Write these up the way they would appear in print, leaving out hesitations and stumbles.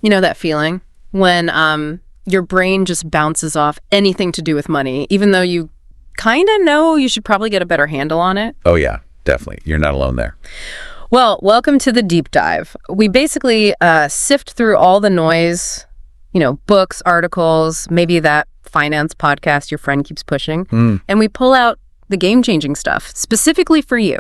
You know that feeling when your brain just bounces off anything to do with money, even though you kind of know you should probably get a better handle on it? Oh, yeah, definitely. You're not alone there. Well, welcome to the deep dive. We basically sift through all the noise, books, articles, maybe that finance podcast your friend keeps pushing, and we pull out the game-changing stuff specifically for you.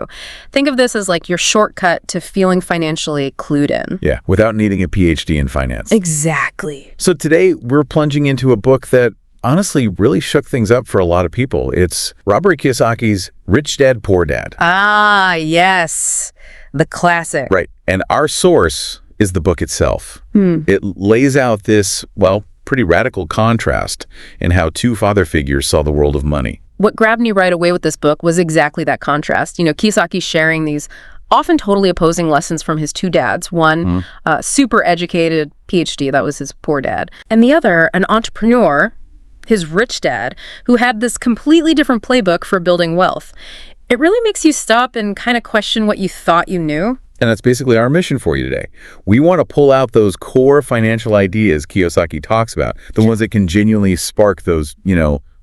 Think of this as like your shortcut to feeling financially clued in. Yeah, without needing a PhD in finance. Exactly. So today we're plunging into a book that honestly really shook things up for a lot of people. It's Robert Kiyosaki's Rich Dad, Poor Dad. Ah, yes. The classic. Right. And our source is the book itself. It lays out this, pretty radical contrast in how two father figures saw the world of money. What grabbed me right away with this book was exactly that contrast. Kiyosaki sharing these often totally opposing lessons from his two dads. One, super educated PhD, that was his poor dad. And the other, an entrepreneur, his rich dad, who had this completely different playbook for building wealth. It really makes you stop and kind of question what you thought you knew. And that's basically our mission for you today. We want to pull out those core financial ideas Kiyosaki talks about, the ones that can genuinely spark those,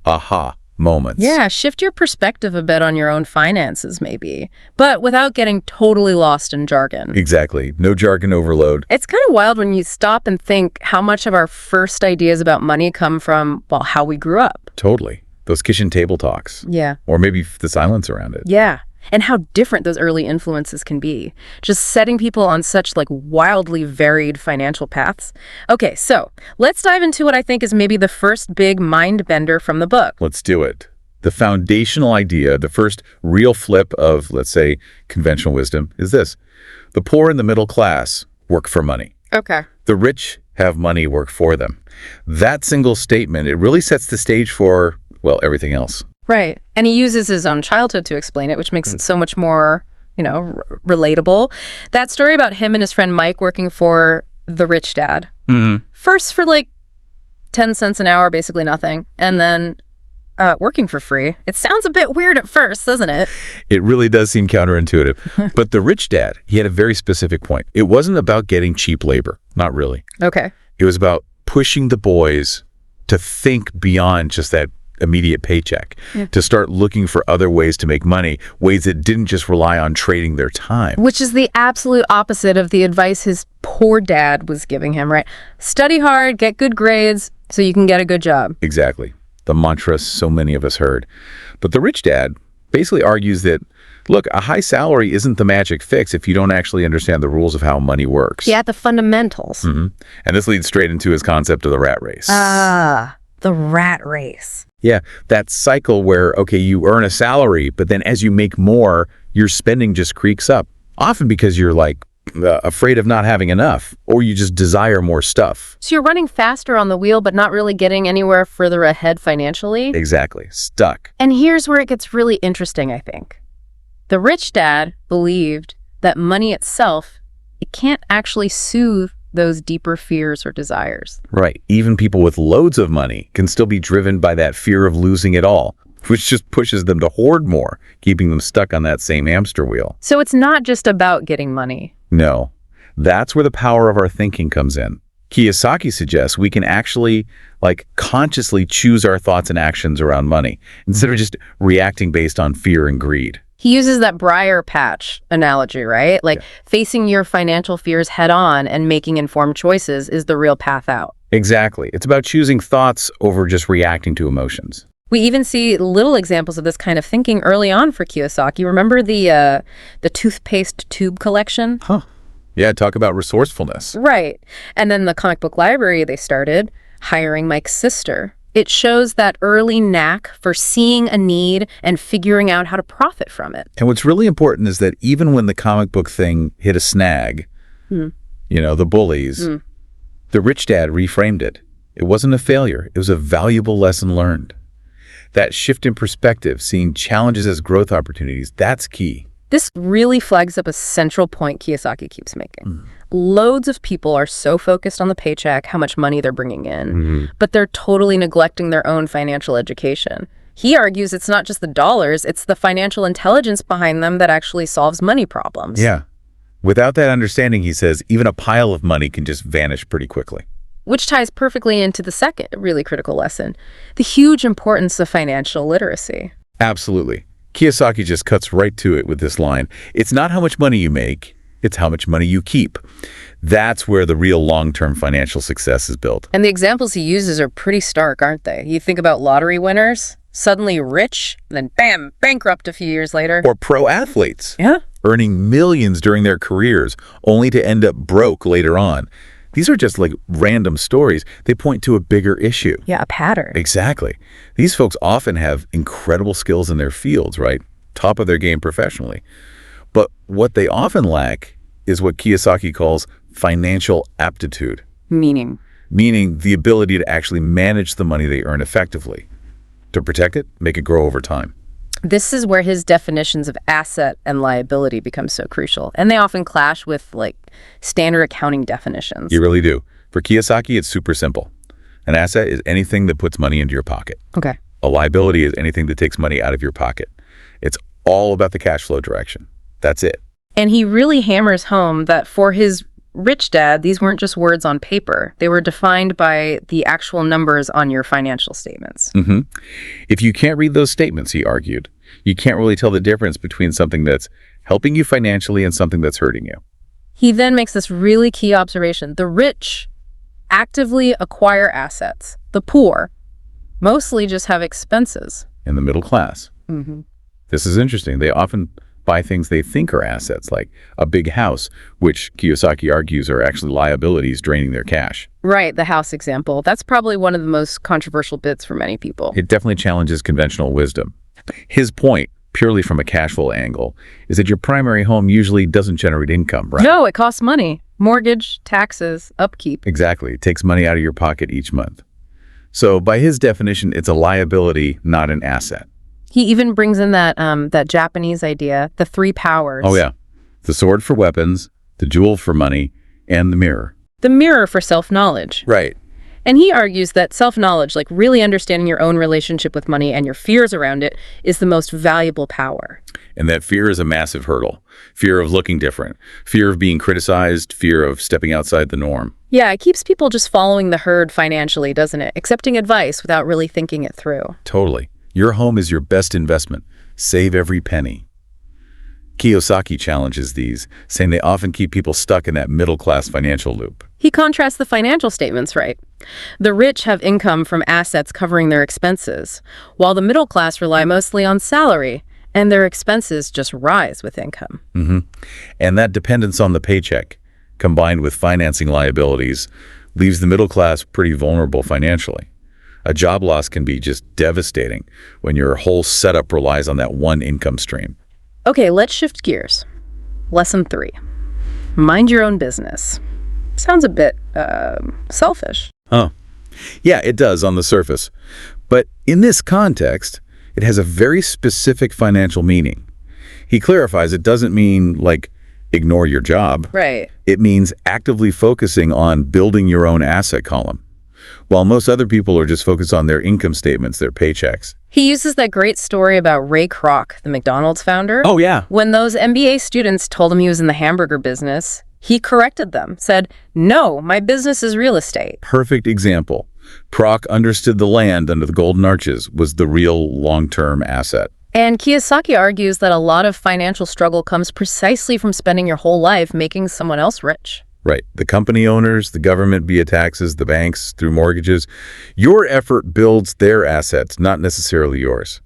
aha moments. Yeah, shift your perspective a bit on your own finances, maybe, but without getting totally lost in jargon. Exactly. No jargon overload. It's kind of wild when you stop and think how much of our first ideas about money come from, how we grew up. Totally. Those kitchen table talks. Yeah. Or maybe the silence around it. Yeah. And how different those early influences can be. Just setting people on such wildly varied financial paths. Okay, so let's dive into what I think is maybe the first big mind bender from the book. Let's do it. The foundational idea, the first real flip of, let's say, conventional wisdom is this. The poor and the middle class work for money. Okay. The rich have money work for them. That single statement, it really sets the stage for, everything else. Right. And he uses his own childhood to explain it, which makes it so much more, relatable. That story about him and his friend Mike working for the rich dad. First for 10 cents an hour, basically nothing. And then working for free. It sounds a bit weird at first, doesn't it? It really does seem counterintuitive. But the rich dad, he had a very specific point. It wasn't about getting cheap labor. Not really. Okay. It was about pushing the boys to think beyond just that immediate paycheck, to start looking for other ways to make money, ways that didn't just rely on trading their time. Which is the absolute opposite of the advice his poor dad was giving him, right? Study hard, get good grades, so you can get a good job. Exactly. The mantra so many of us heard. But the rich dad basically argues that, look, a high salary isn't the magic fix if you don't actually understand the rules of how money works. Yeah, the fundamentals. And this leads straight into his concept of the rat race. The rat race. Yeah, that cycle where, you earn a salary, but then as you make more, your spending just creaks up. Often because you're afraid of not having enough, or you just desire more stuff. So you're running faster on the wheel, but not really getting anywhere further ahead financially? Exactly. Stuck. And here's where it gets really interesting, I think. The rich dad believed that money itself, it can't actually soothe those deeper fears or desires. Right. Even people with loads of money can still be driven by that fear of losing it all, which just pushes them to hoard more, keeping them stuck on that same hamster wheel. So it's not just about getting money. No. That's where the power of our thinking comes in. Kiyosaki suggests we can actually consciously choose our thoughts and actions around money instead of just reacting based on fear and greed. He uses that briar patch analogy, right? Facing your financial fears head on and making informed choices is the real path out. Exactly. It's about choosing thoughts over just reacting to emotions. We even see little examples of this kind of thinking early on for Kiyosaki. Remember the toothpaste tube collection? Huh. Yeah, talk about resourcefulness. Right. And then the comic book library they started, hiring Mike's sister. It shows that early knack for seeing a need and figuring out how to profit from it. And what's really important is that even when the comic book thing hit a snag, the bullies, the rich dad reframed it. It wasn't a failure. It was a valuable lesson learned. That shift in perspective, seeing challenges as growth opportunities, that's key. This really flags up a central point Kiyosaki keeps making. Loads of people are so focused on the paycheck, how much money they're bringing in, but they're totally neglecting their own financial education. He argues it's not just the dollars, it's the financial intelligence behind them that actually solves money problems. Yeah. Without that understanding, he says, even a pile of money can just vanish pretty quickly. Which ties perfectly into the second really critical lesson, the huge importance of financial literacy. Absolutely. Kiyosaki just cuts right to it with this line. It's not how much money you make, it's how much money you keep. That's where the real long-term financial success is built. And the examples he uses are pretty stark, aren't they? You think about lottery winners, suddenly rich, then bam, bankrupt a few years later. Or pro athletes. Yeah. Earning millions during their careers, only to end up broke later on. These are just like random stories. They point to a bigger issue. Yeah, a pattern. Exactly. These folks often have incredible skills in their fields, right? Top of their game professionally. But what they often lack is what Kiyosaki calls financial aptitude. Meaning Meaning the ability to actually manage the money they earn effectively. To protect it, make it grow over time. this is where his definitions of asset and liability become so crucial. And they often clash with, like, standard accounting definitions. You really do. For Kiyosaki, it's super simple. An asset is anything that puts money into your pocket. Okay. A liability is anything that takes money out of your pocket. It's all about the cash flow direction. That's it. And he really hammers home that for his rich dad, these weren't just words on paper. They were defined by the actual numbers on your financial statements. If you can't read those statements, he argued, you can't really tell the difference between something that's helping you financially and something that's hurting you. He then makes this really key observation. The rich actively acquire assets. The poor mostly just have expenses. In the middle class. This is interesting. They often buy things they think are assets, like a big house, which Kiyosaki argues are actually liabilities draining their cash. Right, the house example. That's probably one of the most controversial bits for many people. It definitely challenges conventional wisdom. His point, purely from a cash flow angle, is that your primary home usually doesn't generate income, right? No, it costs money. Mortgage, taxes, upkeep. Exactly. It takes money out of your pocket each month. So by his definition, it's a liability, not an asset. He even brings in that Japanese idea, the three powers. Oh, yeah. The sword for weapons, the jewel for money, and the mirror. The mirror for self-knowledge. Right. And he argues that self-knowledge, like really understanding your own relationship with money and your fears around it, is the most valuable power. And that fear is a massive hurdle. Fear of looking different, fear of being criticized, fear of stepping outside the norm. Yeah, it keeps people just following the herd financially, doesn't it? Accepting advice without really thinking it through. Totally. Your home is your best investment. Save every penny. Kiyosaki challenges these, saying they often keep people stuck in that middle-class financial loop. He contrasts the financial statements, right? The rich have income from assets covering their expenses, while the middle class rely mostly on salary, and their expenses just rise with income. And that dependence on the paycheck, combined with financing liabilities, leaves the middle class pretty vulnerable financially. A job loss can be just devastating when your whole setup relies on that one income stream. Okay, let's shift gears. Lesson 3. Mind your own business. Sounds a bit, selfish. Oh, yeah, it does on the surface. But in this context, it has a very specific financial meaning. He clarifies it doesn't mean, like, ignore your job. Right. It means actively focusing on building your own asset column, while most other people are just focused on their income statements, their paychecks. He uses that great story about Ray Kroc, the McDonald's founder. Oh, yeah. When those MBA students told him he was in the hamburger business, he corrected them, said, "No, my business is real estate." Perfect example. Kroc understood the land under the Golden Arches was the real long-term asset. And Kiyosaki argues that a lot of financial struggle comes precisely from spending your whole life making someone else rich. Right. The company owners, the government via taxes, the banks through mortgages. Your effort builds their assets, not necessarily yours.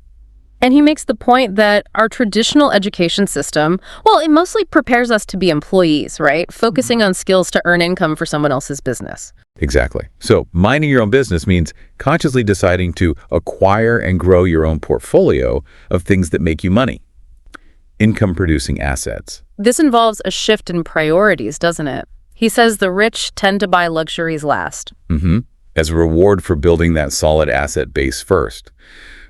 And he makes the point that our traditional education system, well, it mostly prepares us to be employees, right? Focusing on skills to earn income for someone else's business. Exactly. So minding your own business means consciously deciding to acquire and grow your own portfolio of things that make you money. Income-producing assets. This involves a shift in priorities, doesn't it? He says the rich tend to buy luxuries last. As a reward for building that solid asset base first.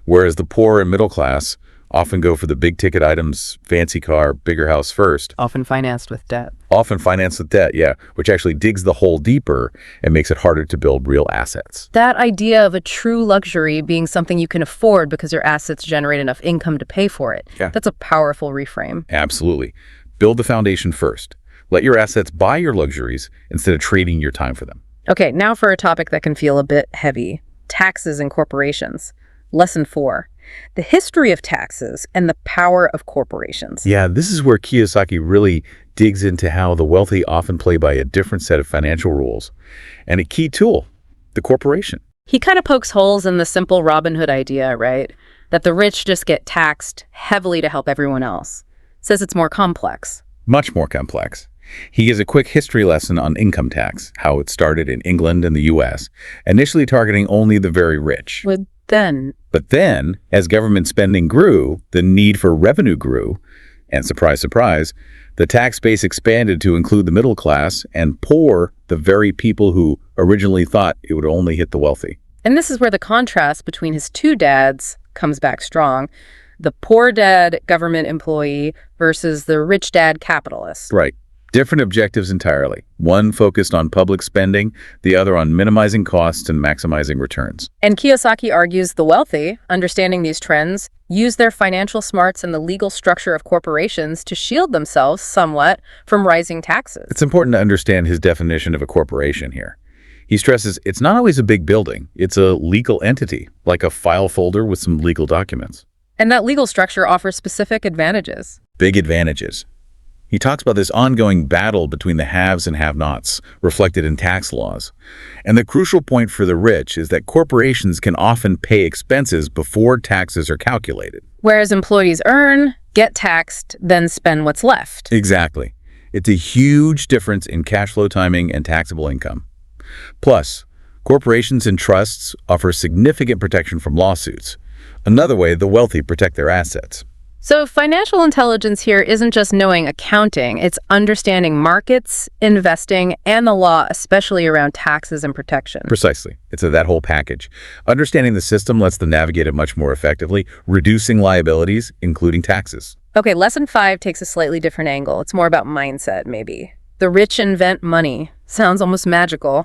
Whereas the poor and middle class often go for the big ticket items, fancy car, bigger house first. Often financed with debt. Often financed with debt, yeah, which actually digs the hole deeper and makes it harder to build real assets. That idea of a true luxury being something you can afford because your assets generate enough income to pay for it. Yeah. That's a powerful reframe. Absolutely. Build the foundation first. Let your assets buy your luxuries instead of trading your time for them. Okay, now for a topic that can feel a bit heavy. Taxes and corporations. Lesson 4. The history of taxes and the power of corporations. Yeah, this is where Kiyosaki really digs into how the wealthy often play by a different set of financial rules. And a key tool, the corporation. He kind of pokes holes in the simple Robin Hood idea, right? That the rich just get taxed heavily to help everyone else. Says it's more complex. Much more complex. He gives a quick history lesson on income tax, how it started in England and the U.S., initially targeting only the very rich. But then, as government spending grew, the need for revenue grew, and surprise, surprise, the tax base expanded to include the middle class and poor, the very people who originally thought it would only hit the wealthy. And this is where the contrast between his two dads comes back strong. The poor dad government employee versus the rich dad capitalist. Right. Different objectives entirely. One focused on public spending, the other on minimizing costs and maximizing returns. And Kiyosaki argues the wealthy, understanding these trends, use their financial smarts and the legal structure of corporations to shield themselves somewhat from rising taxes. It's important to understand his definition of a corporation here. He stresses it's not always a big building. It's a legal entity, like a file folder with some legal documents. And that legal structure offers specific advantages. Big advantages. He talks about this ongoing battle between the haves and have-nots, reflected in tax laws. And the crucial point for the rich is that corporations can often pay expenses before taxes are calculated. Whereas employees earn, get taxed, then spend what's left. Exactly. It's a huge difference in cash flow timing and taxable income. Plus, corporations and trusts offer significant protection from lawsuits. Another way the wealthy protect their assets. So financial intelligence here isn't just knowing accounting, it's understanding markets, investing, and the law, especially around taxes and protection. Precisely. It's that whole package. Understanding the system lets them navigate it much more effectively, reducing liabilities, including taxes. Okay, lesson 5 takes a slightly different angle. It's more about mindset, maybe. The rich invent money. Sounds almost magical.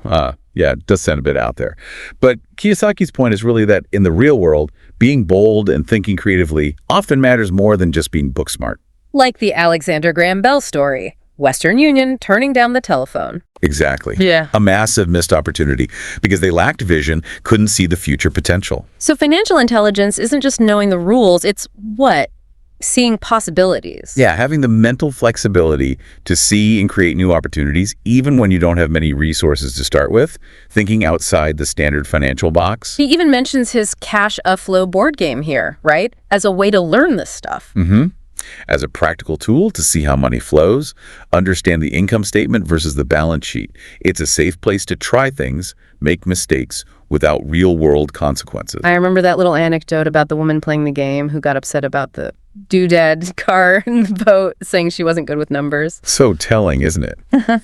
Yeah, it does sound a bit out there. But Kiyosaki's point is really that in the real world, being bold and thinking creatively often matters more than just being book smart. Like the Alexander Graham Bell story. Western Union turning down the telephone. Exactly. Yeah. A massive missed opportunity because they lacked vision, couldn't see the future potential. So financial intelligence isn't just knowing the rules, it's what? Seeing possibilities. Yeah, having the mental flexibility to see and create new opportunities, even when you don't have many resources to start with, thinking outside the standard financial box. He even mentions his cash flow board game here, right? As a way to learn this stuff. As a practical tool to see how money flows, understand the income statement versus the balance sheet. It's a safe place to try things, make mistakes without real-world consequences. I remember that little anecdote about the woman playing the game who got upset about the doodad car in the boat, saying she wasn't good with numbers. So telling, isn't it?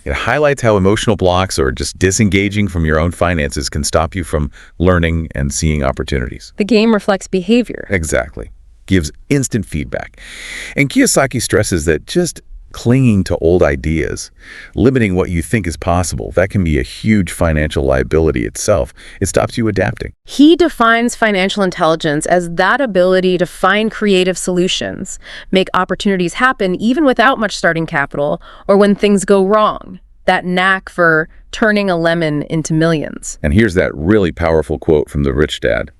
It highlights how emotional blocks or just disengaging from your own finances can stop you from learning and seeing opportunities. The game reflects behavior. Exactly. Gives instant feedback. And Kiyosaki stresses that just clinging to old ideas, limiting what you think is possible, that can be a huge financial liability itself. It stops you adapting. He defines financial intelligence as that ability to find creative solutions, make opportunities happen even without much starting capital, or when things go wrong. That knack for turning a lemon into millions. And here's that really powerful quote from the rich dad.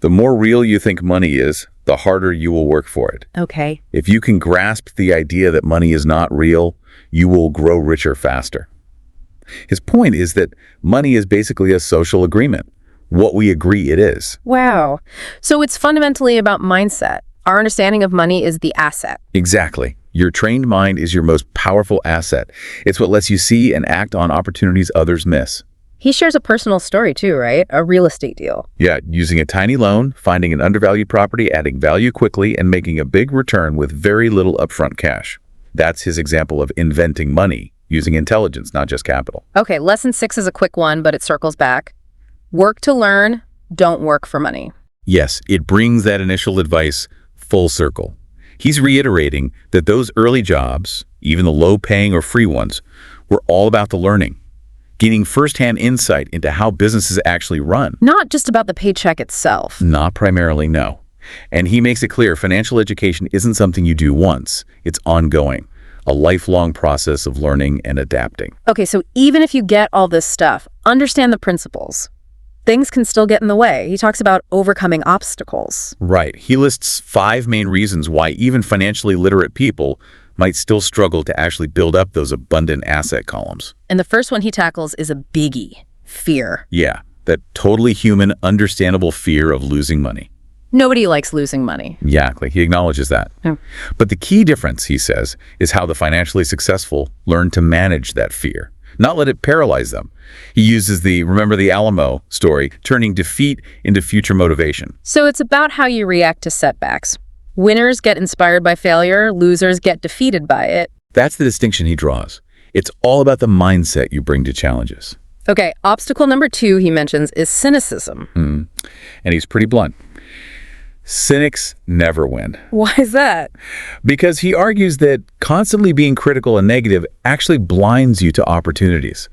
The more real you think money is, the harder you will work for it. Okay. If you can grasp the idea that money is not real, you will grow richer faster. His point is that money is basically a social agreement, what we agree it is. Wow. So it's fundamentally about mindset. Our understanding of money is the asset. Exactly. Your trained mind is your most powerful asset. It's what lets you see and act on opportunities others miss. He shares a personal story too, right? A real estate deal. Yeah, using a tiny loan, finding an undervalued property, adding value quickly, and making a big return with very little upfront cash. That's his example of inventing money, using intelligence, not just capital. Okay, lesson 6 is a quick one, but it circles back. Work to learn, don't work for money. Yes, it brings that initial advice full circle. He's reiterating that those early jobs, even the low-paying or free ones, were all about the learning, gaining firsthand insight into how businesses actually run. Not just about the paycheck itself. Not primarily, no. And he makes it clear financial education isn't something you do once. It's ongoing. a lifelong process of learning and adapting. Okay, so even if you get all this stuff, understand the principles. Things can still get in the way. He talks about overcoming obstacles. Right. He lists 5 main reasons why even financially literate people might still struggle to actually build up those abundant asset columns. And the first one he tackles is a biggie: fear. Yeah, that totally human, understandable fear of losing money. Nobody likes losing money. Exactly. He acknowledges that. Hmm. But the key difference, he says, is how the financially successful learn to manage that fear, not let it paralyze them. He uses remember the Alamo story, turning defeat into future motivation. So it's about how you react to setbacks. Winners get inspired by failure, losers get defeated by it. That's the distinction he draws. It's all about the mindset you bring to challenges. Okay, obstacle number 2 he mentions is cynicism. And he's pretty blunt. Cynics never win. Why is that? Because he argues that constantly being critical and negative actually blinds you to opportunities.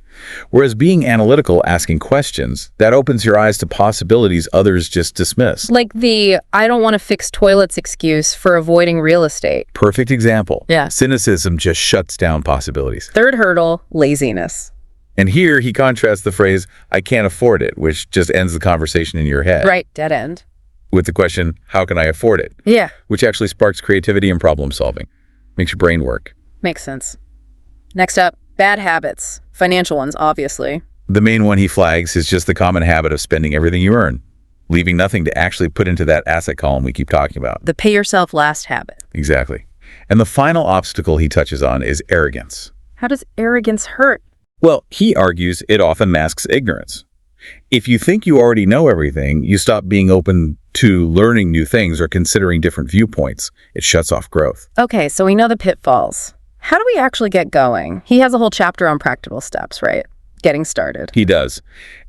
Whereas being analytical, asking questions, that opens your eyes to possibilities others just dismiss. Like the "I don't want to fix toilets" excuse for avoiding real estate. Perfect example. Yeah. Cynicism just shuts down possibilities. Third hurdle, laziness. And here he contrasts the phrase, "I can't afford it," which just ends the conversation in your head. Right, dead end. With the question, "How can I afford it?" Yeah, Which actually sparks creativity and problem solving. Makes your brain work. makes sense. Next up, bad habits. Financial ones, obviously. The main one he flags is just the common habit of spending everything you earn, leaving nothing to actually put into that asset column we keep talking about. The pay yourself last habit. Exactly. And the final obstacle he touches on is arrogance. How does arrogance hurt? Well, he argues it often masks ignorance. If you think you already know everything, you stop being open to learning new things or considering different viewpoints. It shuts off growth. Okay, so we know the pitfalls. How do we actually get going? He has a whole chapter on practical steps, right? Getting started. He does.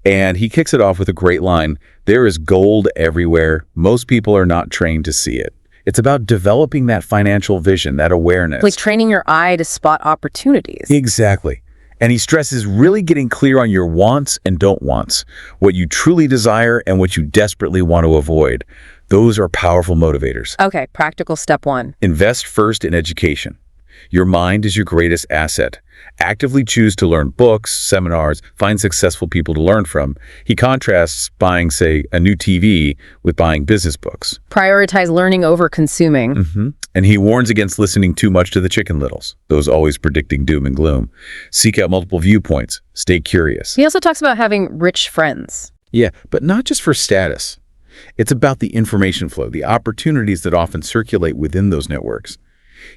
And he kicks it off with a great line. There is gold everywhere. Most people are not trained to see it. It's about developing that financial vision, that awareness. Like training your eye to spot opportunities. Exactly. And he stresses really getting clear on your wants and don't wants, what you truly desire and what you desperately want to avoid. Those are powerful motivators. Okay, practical step 1. Invest first in education. Your mind is your greatest asset. Actively choose to learn books, seminars, find successful people to learn from. He contrasts buying, say, a new TV with buying business books. Prioritize learning over consuming. And he warns against listening too much to the chicken littles, those always predicting doom and gloom. Seek out multiple viewpoints. Stay curious. He also talks about having rich friends. Yeah, but not just for status. It's about the information flow, the opportunities that often circulate within those networks.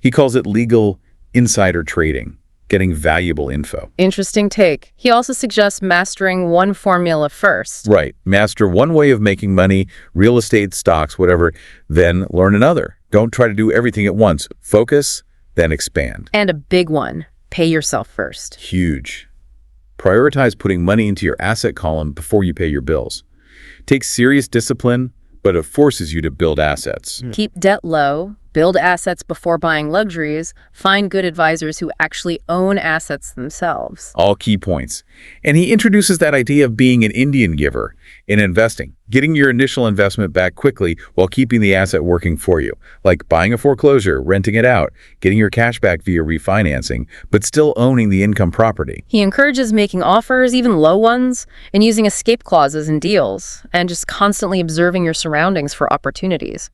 He calls it legal insider trading, getting valuable info. Interesting take. He also suggests mastering one formula first. Right. Master one way of making money, real estate, stocks, whatever, then learn another. Don't try to do everything at once. Focus, then expand. And a big one, pay yourself first. Huge. Prioritize putting money into your asset column before you pay your bills. Take serious discipline, but it forces you to build assets. Keep debt low, build assets before buying luxuries, find good advisors who actually own assets themselves. All key points. And he introduces that idea of being an Indian giver in investing, getting your initial investment back quickly while keeping the asset working for you, like buying a foreclosure, renting it out, getting your cash back via refinancing, but still owning the income property. He encourages making offers, even low ones, and using escape clauses in deals, and just constantly observing your surroundings for opportunities.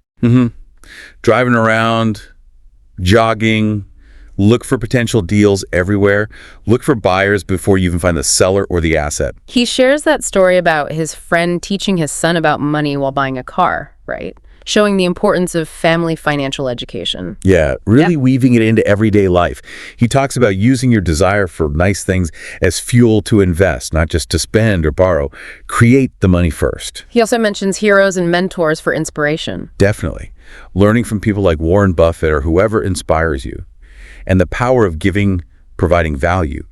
Driving around, jogging, look for potential deals everywhere. Look for buyers before you even find the seller or the asset. He shares that story about his friend teaching his son about money while buying a car, right? Showing the importance of family financial education. Yeah, really weaving it into everyday life. He talks about using your desire for nice things as fuel to invest, not just to spend or borrow. Create the money first. He also mentions heroes and mentors for inspiration. Definitely. Learning from people like Warren Buffett or whoever inspires you. And the power of giving, providing value,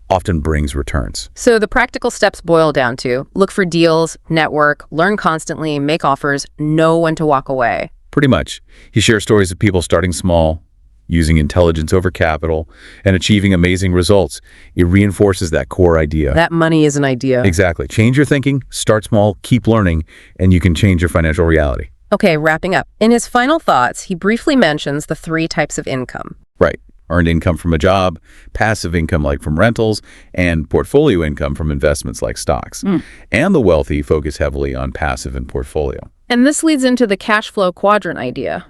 often brings returns. So the practical steps boil down to look for deals, network, learn constantly, make offers, know when to walk away. Pretty much. He shares stories of people starting small, using intelligence over capital, and achieving amazing results. It reinforces that core idea. That money is an idea. Exactly. Change your thinking, start small, keep learning, and you can change your financial reality. Okay, wrapping up. In his final thoughts, he briefly mentions the 3 types of income. Right. earned income from a job, passive income like from rentals, and portfolio income from investments like stocks. And the wealthy focus heavily on passive and portfolio. And this leads into the cash flow quadrant idea.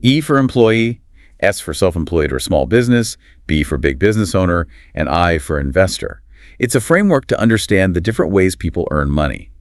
E for employee, S for self-employed or small business, B for big business owner, and I for investor. It's a framework to understand the different ways people earn money.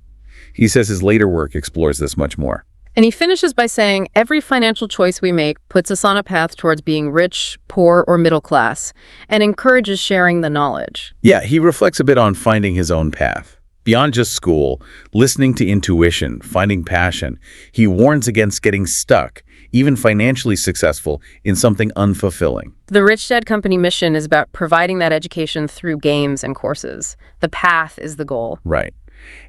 He says his later work explores this much more. And he finishes by saying every financial choice we make puts us on a path towards being rich, poor, or middle class, and encourages sharing the knowledge. Yeah, he reflects a bit on finding his own path. Beyond just school, listening to intuition, finding passion, he warns against getting stuck, even financially successful, in something unfulfilling. The Rich Dad Company mission is about providing that education through games and courses. The path is the goal. Right.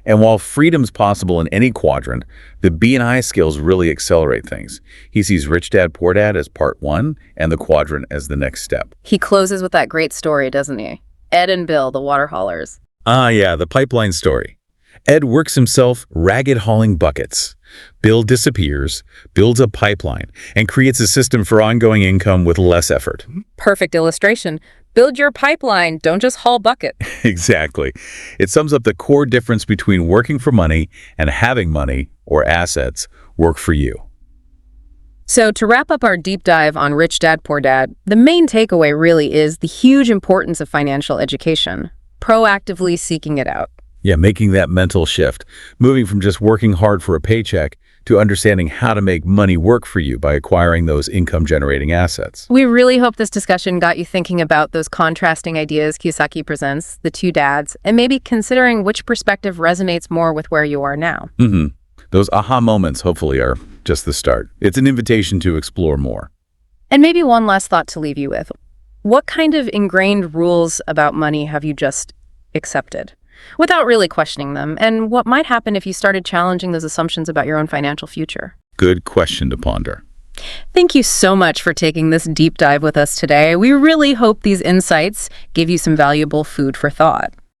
And while freedom's possible in any quadrant, the B&I skills really accelerate things. He sees Rich Dad, Poor Dad as part one and the quadrant as the next step. He closes with that great story, doesn't he? Ed and Bill, the water haulers. Ah, yeah, the pipeline story. Ed works himself ragged hauling buckets. Bill disappears, builds a pipeline, and creates a system for ongoing income with less effort. Perfect illustration. Build your pipeline, don't just haul bucket. Exactly. It sums up the core difference between working for money and having money, or assets, work for you. So to wrap up our deep dive on Rich Dad, Poor Dad, the main takeaway really is the huge importance of financial education, proactively seeking it out. Yeah, making that mental shift, moving from just working hard for a paycheck to understanding how to make money work for you by acquiring those income-generating assets. We really hope this discussion got you thinking about those contrasting ideas Kiyosaki presents, the two dads, and maybe considering which perspective resonates more with where you are now. Those aha moments, hopefully, are just the start. It's an invitation to explore more. And maybe one last thought to leave you with. What kind of ingrained rules about money have you just accepted without really questioning them? And what might happen if you started challenging those assumptions about your own financial future? Good question to ponder. Thank you so much for taking this deep dive with us today. We really hope these insights give you some valuable food for thought.